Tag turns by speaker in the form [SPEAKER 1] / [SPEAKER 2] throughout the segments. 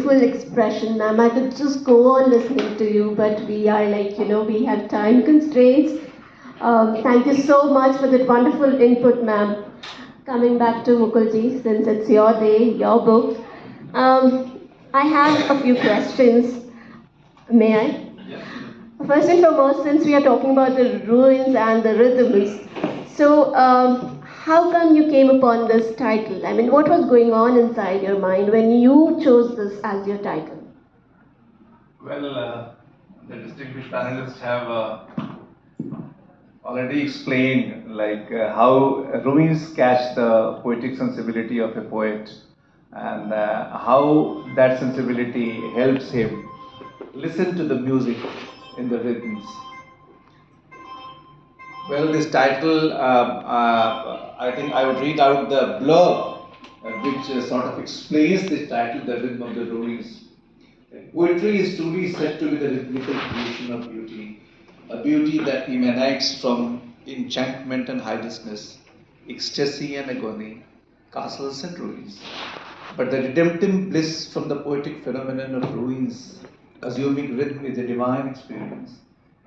[SPEAKER 1] beautiful expression, ma'am. I could just go on listening to you, but we are like, we have time constraints. Thank you so much for that wonderful input, ma'am. Coming back to Mukulji, since it's your day, your book, I have a few questions. May I? First and foremost, since we are talking about the ruins and the rhythms, so how come you came upon this title? I mean, what was going on inside your mind when you chose this as your title?
[SPEAKER 2] Well, the distinguished panelists have already explained how ruins catch the poetic sensibility of a poet and how that sensibility helps him listen to the music in the rhythms. Well, this title, I think I would read out the blurb which sort of explains this title, The Rhythm of the Ruins. Poetry is truly said to be the rhythmical creation of beauty, a beauty that emanates from enchantment and hideousness, ecstasy and agony, castles and ruins. But the redemptive bliss from the poetic phenomenon of ruins, assuming rhythm, is a divine experience.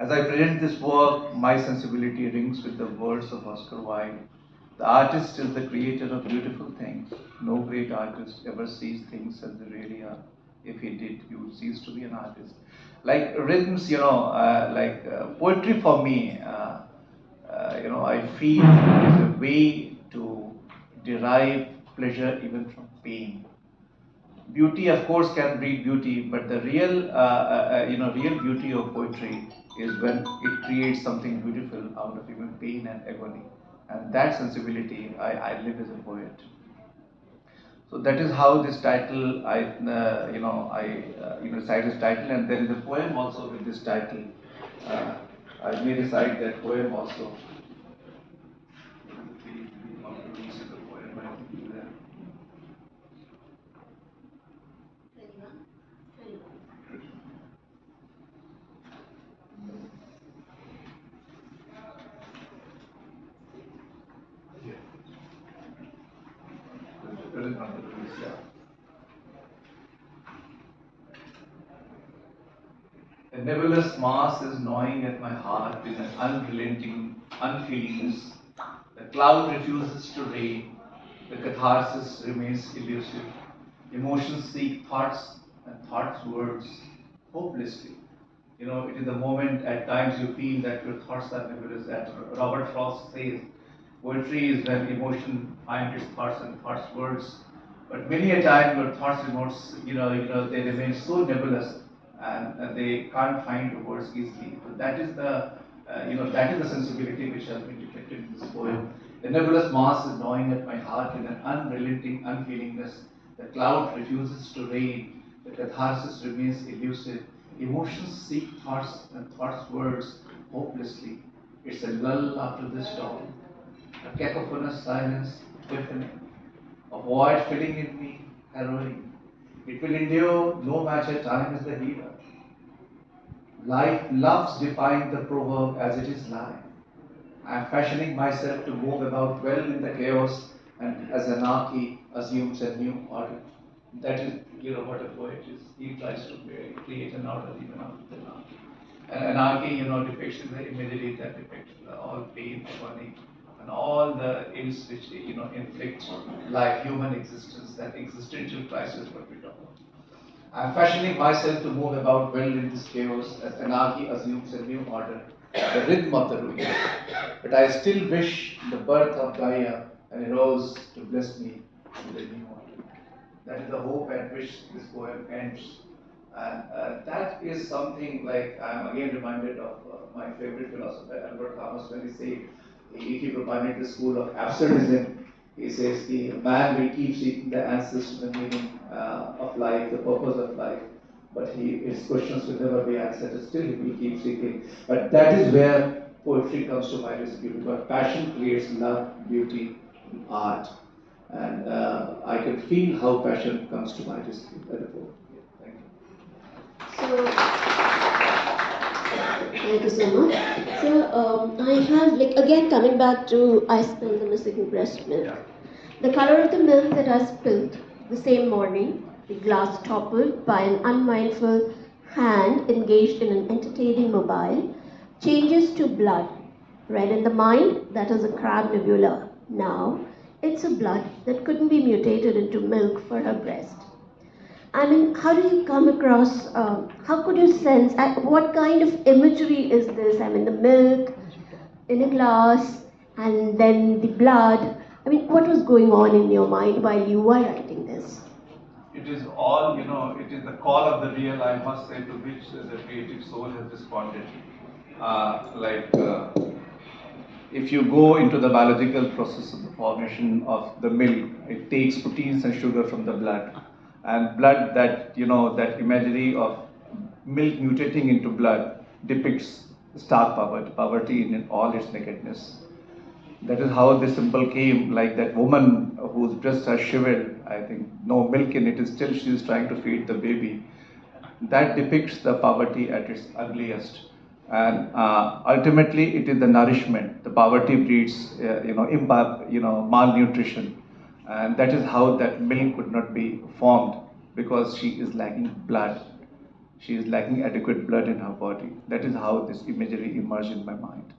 [SPEAKER 2] As I present this work, my sensibility rings with the words of Oscar Wilde. The artist is the creator of beautiful things. No great artist ever sees things as they really are. If he did, he would cease to be an artist. Like rhythms, poetry for me, I feel is a way to derive pleasure even from pain. Beauty, of course, can breed beauty, but the real beauty of poetry is when it creates something beautiful out of even pain and agony. And that sensibility, I live as a poet. So that is how this title, recite this title, and there is a poem also with this title. I may recite that poem also. A nebulous mass is gnawing at my heart with an unrelenting unfeelingness. The cloud refuses to rain. The catharsis remains elusive. Emotions seek thoughts and thoughts words hopelessly. It is the moment at times you feel that your thoughts are nebulous. As Robert Frost says, poetry is when emotion finds its thoughts and thoughts words. But many a time your thoughts they remain so nebulous and they can't find the words easily. So that is the sensibility which has been depicted in this poem. The nebulous mass is gnawing at my heart with an unrelenting unfeelingness. The cloud refuses to rain. The catharsis remains elusive. Emotions seek thoughts and thoughts words hopelessly. It's a lull after the storm. A cacophonous silence deafening. A void filling in me, harrowing. It will endure no matter time is the healer. Life loves defying the proverb as it is life. I am fashioning myself to move about well in the chaos, and as anarchy assumes a new order. That is, what a poet is. He tries to create an order even out of anarchy. And anarchy, depicts the imagery that depicts all pain, agony, and all the ills which, inflict life, human existence, that existential crisis what we talk about. I am fashioning myself to move about well in this chaos as anarchy assumes a new order, the rhythm of the ruin. But I still wish the birth of Gaia and arose to bless me with a new order. That is the hope at which this poem ends. And that is something like I am again reminded of my favorite philosopher, Albert Camus, when he provided the school of absurdism. He says the man will keep seeking the answers to the meaning of life, the purpose of life, but his questions will never be answered. Still, he will keep seeking. But that is where poetry comes to my rescue, because passion creates love, beauty, art, and I can feel how passion comes to my rescue as a poet. Thank you.
[SPEAKER 1] Thank you so much. So I have, again coming back to I spilled the missing breast milk.
[SPEAKER 2] Yeah.
[SPEAKER 1] The color of the milk that I spilled the same morning the glass toppled by an unmindful hand engaged in an entertaining mobile, changes to blood. Red in the mind, that is a crab nebula. Now, it's a blood that couldn't be mutated into milk for her breast. I mean, how do you come across, how could you sense, what kind of imagery is this? I mean, the milk in a glass and then the blood. I mean, what was going on in your mind while you were writing this?
[SPEAKER 2] It is all, it is the call of the real, I must say, to which the creative soul has responded. If you go into the biological process of the formation of the milk, it takes proteins and sugar from the blood. And blood, that imagery of milk mutating into blood depicts stark poverty in all its nakedness. That is how this symbol came, like that woman whose breasts are shivered, I think, no milk in it, is still she is trying to feed the baby. That depicts the poverty at its ugliest. And ultimately, it is the nourishment. The poverty breeds, malnutrition. And that is how that milk could not be formed, because she is lacking blood. She is lacking adequate blood in her body. That is how this imagery emerged in my mind.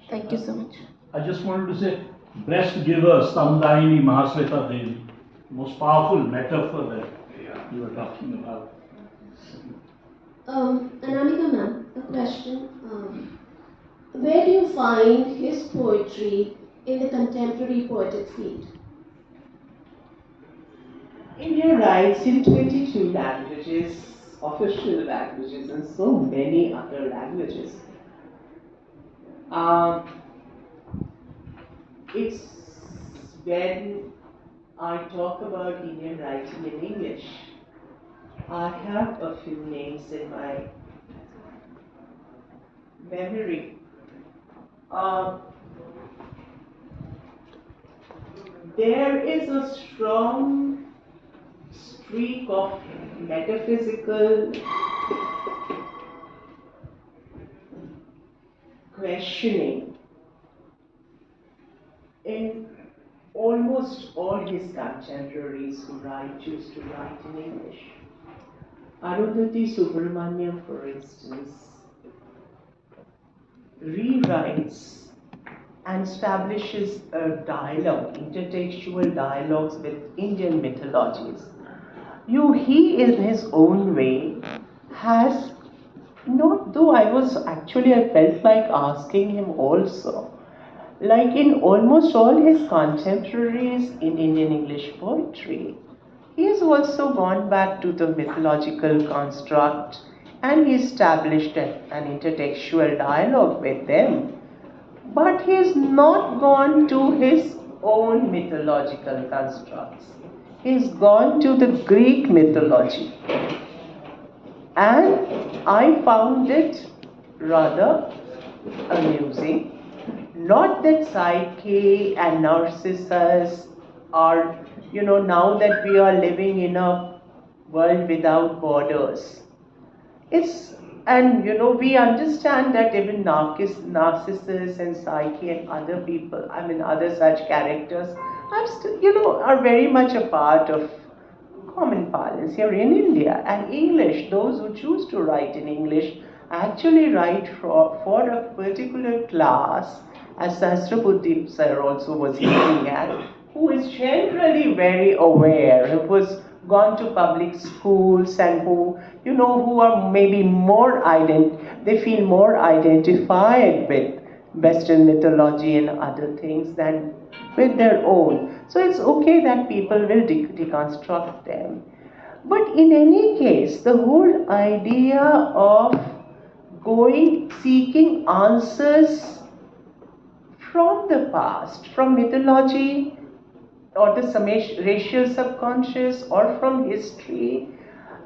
[SPEAKER 1] Thank you so much.
[SPEAKER 3] I just wanted to say, breast giver, Samdayini Mahasweta Devi, most powerful metaphor that you were talking about.
[SPEAKER 1] Anamika ma'am, a question. Where do you find his poetry in the contemporary poetic field?
[SPEAKER 4] India writes in 22 languages, official languages, and so many other languages. It's when I talk about Indian writing in English, I have a few names in my memory. There is a strong streak of metaphysical questioning in almost all his contemporaries who choose to write in English. Arundhati Subramaniam, for instance, rewrites and establishes a dialogue, intertextual dialogues with Indian mythologies. He in his own way has, not though I felt like asking him also, like in almost all his contemporaries in Indian English poetry, he has also gone back to the mythological construct and he established an intertextual dialogue with them. But he has not gone to his own mythological constructs. He's gone to the Greek mythology. And I found it rather amusing. Not that Psyche and Narcissus are, now that we are living in a world without borders. We understand that even Narcissus and Psyche and other people, other such characters, are very much a part of common parlance here in India. And English, those who choose to write in English, actually write for a particular class, as Sahasrabuddhe sir also was hinting at, who is generally very aware, who has gone to public schools and who are maybe they feel more identified with Western mythology and other things than with their own. So it's okay that people will deconstruct them. But in any case, the whole idea of seeking answers from the past, from mythology, or the racial subconscious, or from history,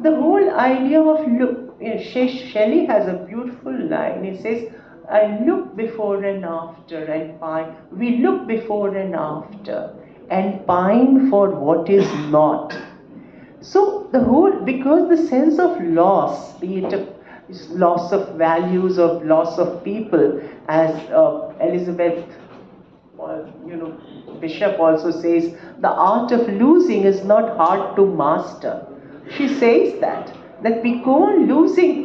[SPEAKER 4] the whole idea of Shelley has a beautiful line. He says, I look before and after and pine. We look before and after and pine for what is not. So because the sense of loss, be it a loss of values or loss of people, as Elizabeth Bishop also says the art of losing is not hard to master. She says that we go on losing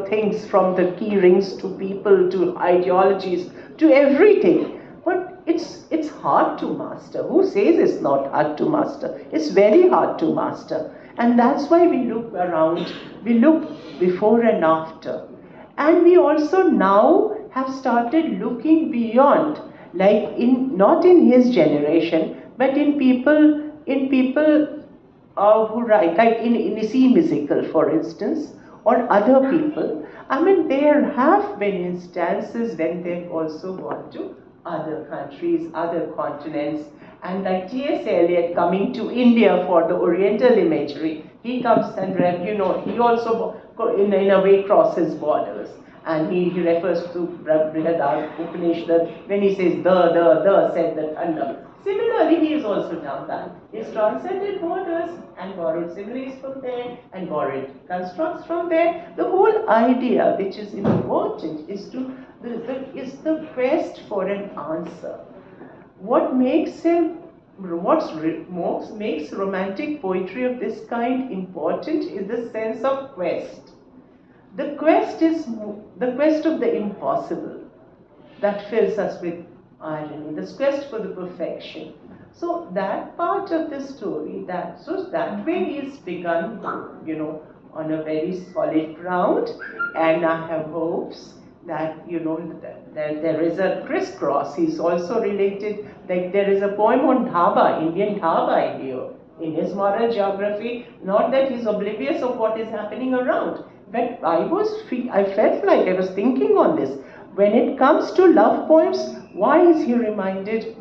[SPEAKER 4] things, from the key rings to people to ideologies to everything, but it's hard to master. Who says it's not hard to master? It's very hard to master, and that's why we look around, we look before and after, and we also now have started looking beyond, like in not in his generation, but in people who write, like in Issey Musical, for instance, or other people. I mean, there have been instances when they've also gone to other countries, other continents, and like T.S. Eliot coming to India for the Oriental imagery, he comes and he also in a way crosses borders. And he refers to Brihad Upanishad when he says, the said the thunder. Similarly, he has also done that. He's transcended borders and borrowed similes from there and borrowed constructs from there. The whole idea, which is important, is the quest for an answer. What makes romantic poetry of this kind important is the sense of quest. The quest is the quest of the impossible that fills us with irony, the quest for the perfection. So that part of the story, that way is begun, on a very solid ground, and I have hopes that, that there is a crisscross. He's also related, like there is a poem on dhaba, Indian dhaba here, in his moral geography, not that he's oblivious of what is happening around. But I felt like I was thinking on this. When it comes to love poems, why is he reminded,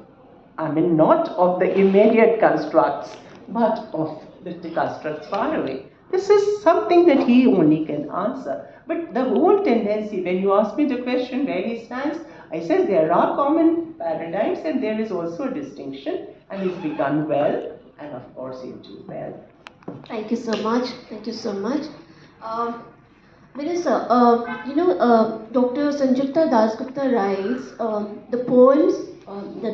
[SPEAKER 4] not of the immediate constructs, but of the constructs far away? This is something that he only can answer. But the whole tendency, when you ask me the question where he stands, I said there are common paradigms and there is also a distinction, and he's begun well, and of course he'll do well.
[SPEAKER 1] Thank you so much. Thank you so much. Vanessa, Dr. Sanjukta Dasgupta writes the poems that